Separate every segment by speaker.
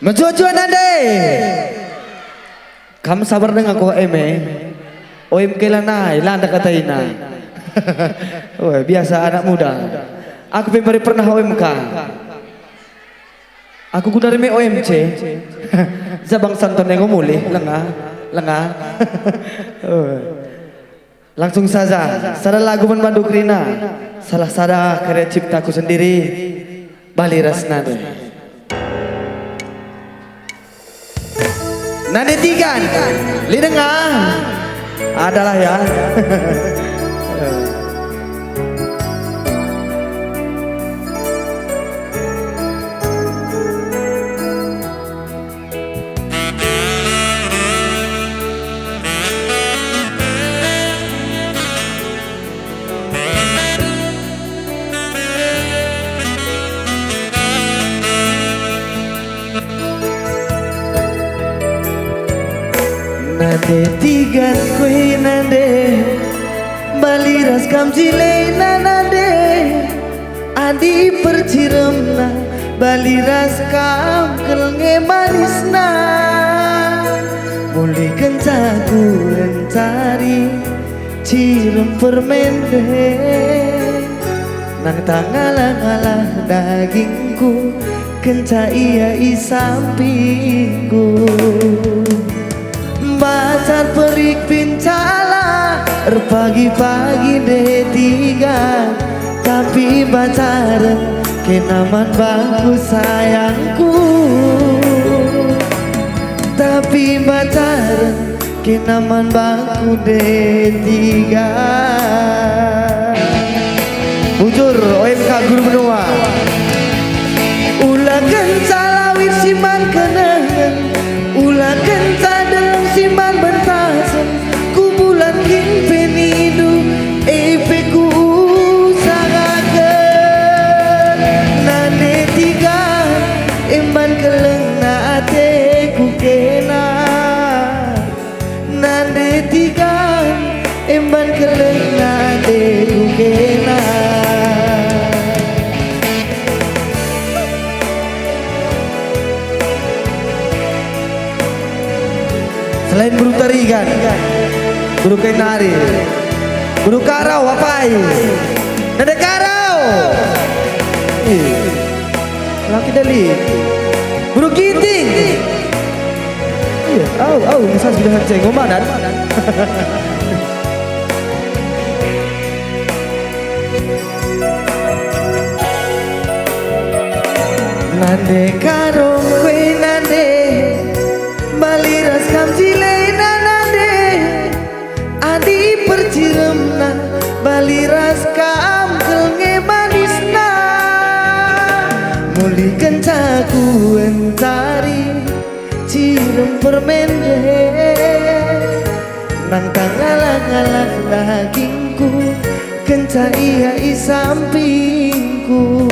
Speaker 1: Mencucuan nande. Kamu sabar dengan ko eme. Oim kelanai, landa kataina. Oh, biasa anak muda. Aku pernah OMK. Aku guna reme OMC. Zabang santon yang ngomuli, lengah. Langsung saja, salah lagu Bandung Rina, salah karya ciptaku sendiri, Bali Rasnade. Nade tiga, lidengah adalah ya. Nade tiga kue nade Bali ras kam jile nade Adi perciremna Bali ras kam kelnge manisna Muli kencaku rencari cirem permende Nang tangalah dagingku kenca iya isampingku Bacar perik pincala pagi-pagi deh tiga tapi bacar kenaman bangku sayangku tapi bacar kenaman bangku deh tiga bujur OMK Guru Benua ulah kencala wisiman kenangan ulah kencala siman bentasan ku bulan penidu epeku sangakan nane tiga emban keleng na ateku kena nane tiga emban keleng na ateku kena selain buru tarigan, buru kenari, buru karau apai, nade karau, laki dali, buru giting, misal sudah ceng ngomanan, nade karau kue nade. Bali ras kam jile nade adi perciremna Bali ras kam kelnge manisna muli kencaku encari cirem permende nang tangalah dagingku kenca iya isampingku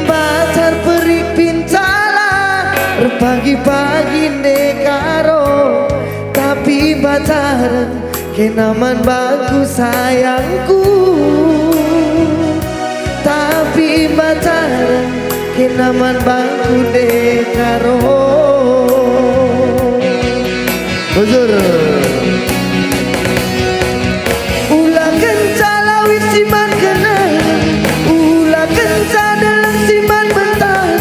Speaker 1: bacar perik pincala pagi-pagi nekaro tapi bacar kenaman bagus sayangku tapi bacar kenaman bagus nekaro bujur ulah kencala wisiman kenangan ulah kencala siman bentasan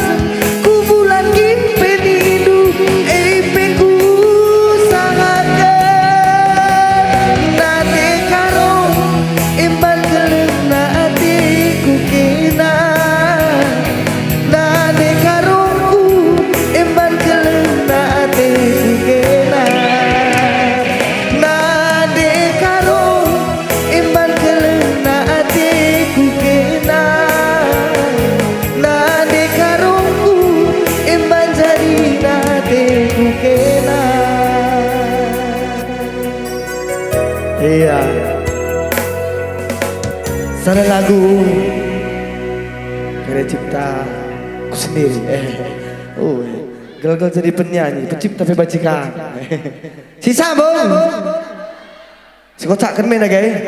Speaker 1: iya salah lagu karya ciptaku sendiri gagal jadi penyanyi pencipta pebacikan si sambung si kocak kan main guys